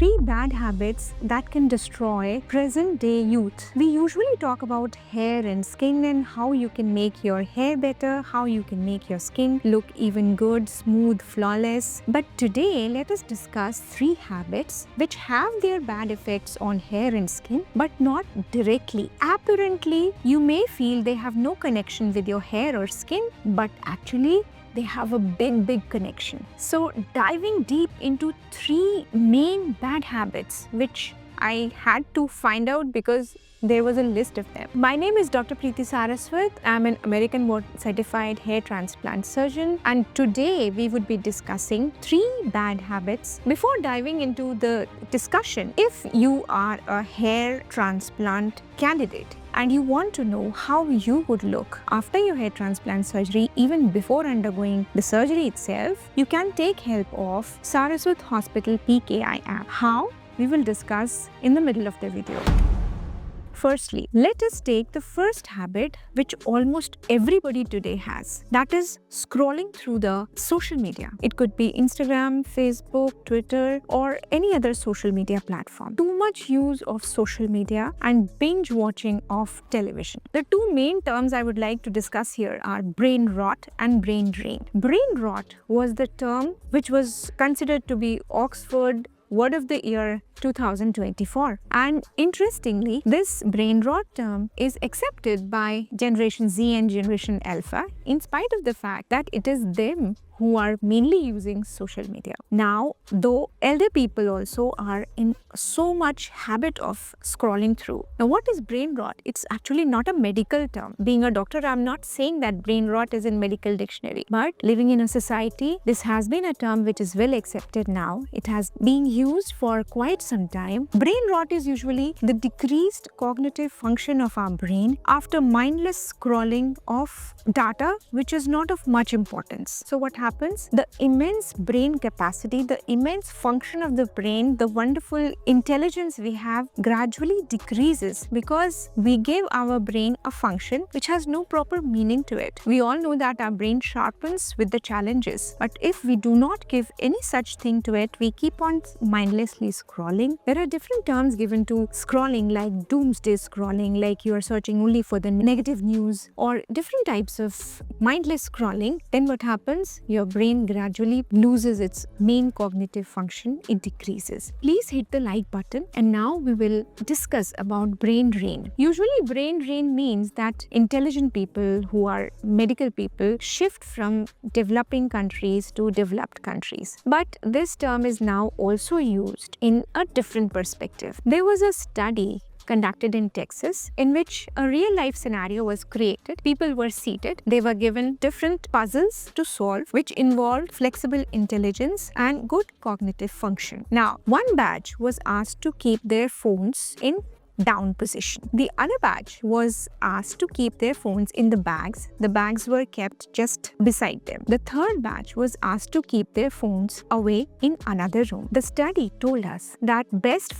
3 bad habits that can destroy present-day youth. We usually talk about hair and skin and how you can make your hair better, how you can make your skin look even good, smooth, flawless. But today, let us discuss 3 habits which have their bad effects on hair and skin, but not directly. Apparently, you may feel they have no connection with your hair or skin, but actually, they have a big connection. So diving deep into 3 main bad habits which I had to find out because there was a list of them. My name is Dr. Preeti Saraswat. I'm an American board certified hair transplant surgeon, and today we would be discussing 3 bad habits. Before diving into the discussion, if you are a hair transplant candidate and you want to know how you would look after your hair transplant surgery, even before undergoing the surgery itself, you can take help of Saraswat Hospital PeekAI app. How? We will discuss in the middle of the video. Firstly, let us take the first habit which almost everybody today has. That is scrolling through the social media. It could be Instagram, Facebook, Twitter, or any other social media platform. Too much use of social media and binge watching of television. The 2 main terms I would like to discuss here are brain rot and brain drain. Brain rot was the term which was considered to be Oxford Word of the Year 2024. And interestingly, this brain rot term is accepted by Generation Z and Generation Alpha in spite of the fact that it is them who are mainly using social media. Now, though elder people also are in so much habit of scrolling through. Now, what is brain rot? It's actually not a medical term. Being a doctor, I'm not saying that brain rot is in medical dictionary. But living in a society, this has been a term which is well accepted now. It has been used for quite some time. Brain rot is usually the decreased cognitive function of our brain after mindless scrolling of data which is not of much importance. So what happens? The immense brain capacity, the immense function of the brain, the wonderful intelligence we have gradually decreases because we gave our brain a function which has no proper meaning to it. We all know that our brain sharpens with the challenges, but if we do not give any such thing to it, we keep on mindlessly scrolling. There are different terms given to scrolling like doomsday scrolling, like you are searching only for the negative news, or different types of mindless scrolling. Then what happens? Your brain gradually loses its main cognitive function. It decreases. Please hit the like button, and now we will discuss about brain drain. Usually brain drain means that intelligent people who are medical people shift from developing countries to developed countries. But this term is now also used in a different perspective. There was a study conducted in Texas in which a real life scenario was created. People were seated. They were given different puzzles to solve which involved flexible intelligence and good cognitive function. Now, one batch was asked to keep their phones in down position. The other batch was asked to keep their phones in the bags. The bags were kept just beside them. The third batch was asked to keep their phones away in another room. The study told us that best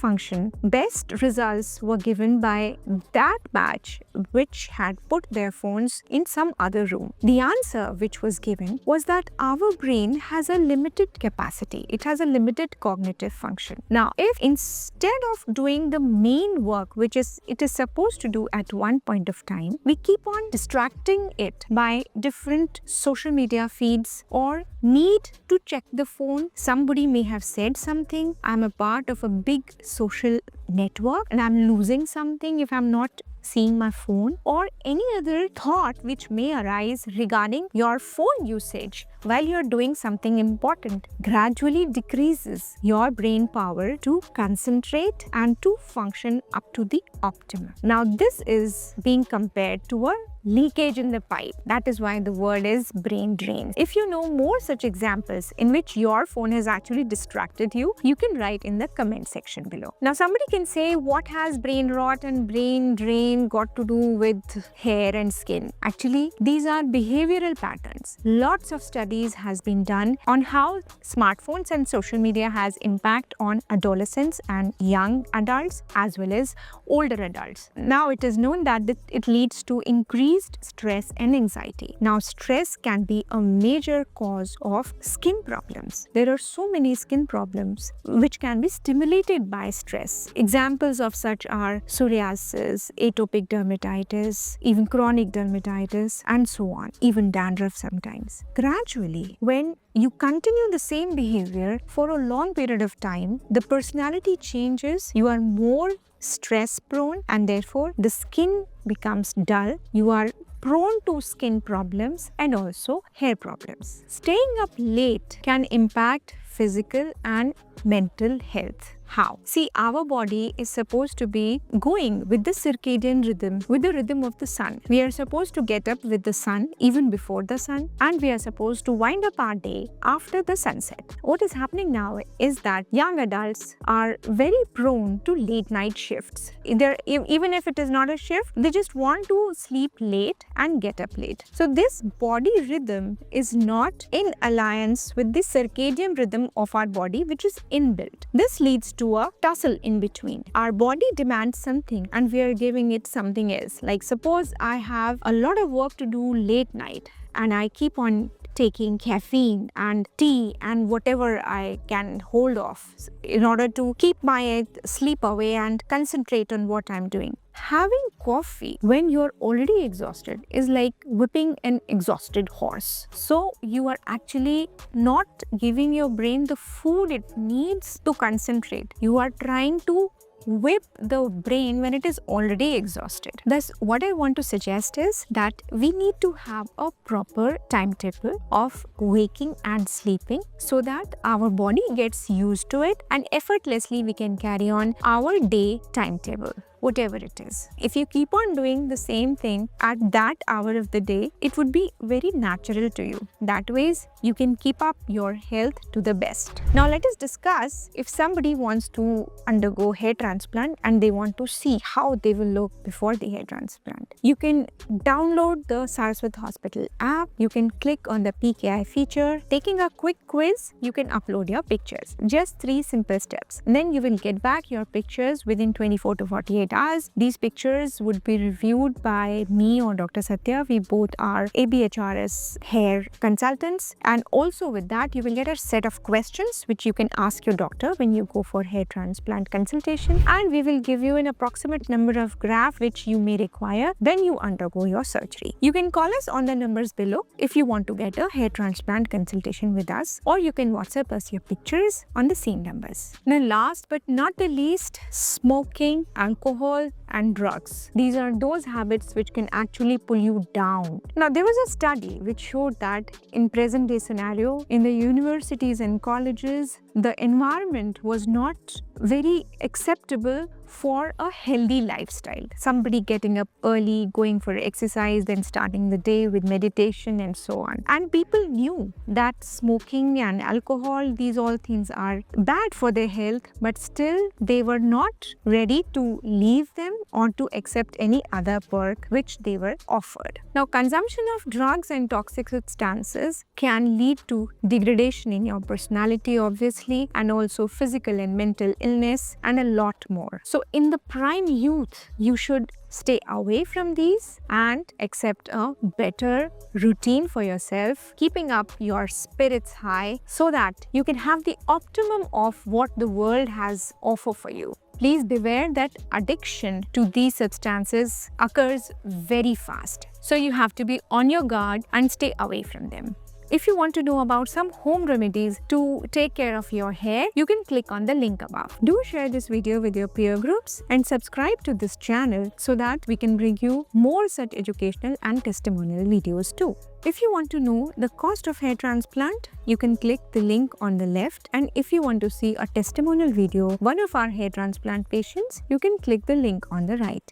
results were given by that batch which had put their phones in some other room. The answer which was given was that our brain has a limited capacity. It has a limited cognitive function. Now, if instead of doing the main work which it is supposed to do at one point of time, we keep on distracting it by different social media feeds or need to check the phone. Somebody may have said something. I'm a part of a big social network and I'm losing something if I'm not seeing my phone, or any other thought which may arise regarding your phone usage while you're doing something important gradually decreases your brain power to concentrate and to function up to the optimum. Now, this is being compared to a leakage in the pipe. That is why the word is brain drain. If you know more such examples in which your phone has actually distracted you, you can write in the comment section below. Now, somebody can say, what has brain rot and brain drain got to do with hair and skin? Actually, these are behavioral patterns. Lots of studies has been done on how smartphones and social media has impact on adolescents and young adults as well as older adults. Now, it is known that it leads to increased increased stress and anxiety. Now, stress can be a major cause of skin problems. There are so many skin problems which can be stimulated by stress. Examples of such are psoriasis, atopic dermatitis, even chronic dermatitis, and so on, even dandruff sometimes. Gradually, when you continue the same behavior for a long period of time, the personality changes, you are more stress prone, and therefore the skin becomes dull, you are prone to skin problems and also hair problems. Staying up late can impact physical and mental health. How? See, our body is supposed to be going with the circadian rhythm, with the rhythm of the sun. We are supposed to get up with the sun even before the sun, and we are supposed to wind up our day after the sunset. What is happening now is that young adults are very prone to late night shifts. Even if it is not a shift, they just want to sleep late and get up late. So this body rhythm is not in alliance with the circadian rhythm of our body, which is inbuilt. This leads to a tussle in between. Our body demands something and we are giving it something else. Like suppose I have a lot of work to do late night and I keep on taking caffeine and tea and whatever I can hold off in order to keep my sleep away and concentrate on what I'm doing. Having coffee when you're already exhausted is like whipping an exhausted horse. So you are actually not giving your brain the food it needs to concentrate. You are trying to whip the brain when it is already exhausted. Thus, what I want to suggest is that we need to have a proper timetable of waking and sleeping so that our body gets used to it and effortlessly we can carry on our day timetable, whatever it is. If you keep on doing the same thing at that hour of the day, it would be very natural to you. That ways, you can keep up your health to the best. Now, let us discuss if somebody wants to undergo hair transplant and they want to see how they will look before the hair transplant. You can download the Saraswat Hospital app. You can click on the PeekAI feature. Taking a quick quiz, you can upload your pictures. Just 3 simple steps. And then you will get back your pictures within 24 to 48 hours. These pictures would be reviewed by me or Dr. Satya. We both are ABHRS hair consultants, and also with that you will get a set of questions which you can ask your doctor when you go for hair transplant consultation, and we will give you an approximate number of graft which you may require when you undergo your surgery. You can call us on the numbers below if you want to get a hair transplant consultation with us, or you can WhatsApp us your pictures on the same numbers. Now, last but not the least, smoking, alcohol and drugs. These are those habits which can actually pull you down. Now, there was a study which showed that in present day scenario, in the universities and colleges, the environment was not very acceptable for a healthy lifestyle. Somebody getting up early, going for exercise, then starting the day with meditation and so on. And people knew that smoking and alcohol, these all things are bad for their health, but still they were not ready to leave them or to accept any other perk which they were offered. Now, consumption of drugs and toxic substances can lead to degradation in your personality, obviously, and also physical and mental illness and a lot more. So in the prime youth, you should stay away from these and accept a better routine for yourself, keeping up your spirits high so that you can have the optimum of what the world has offer for you. Please beware that addiction to these substances occurs very fast. So you have to be on your guard and stay away from them. If you want to know about some home remedies to take care of your hair, you can click on the link above. Do share this video with your peer groups and subscribe to this channel so that we can bring you more such educational and testimonial videos too. If you want to know the cost of hair transplant, you can click the link on the left, and if you want to see a testimonial video, one of our hair transplant patients, you can click the link on the right.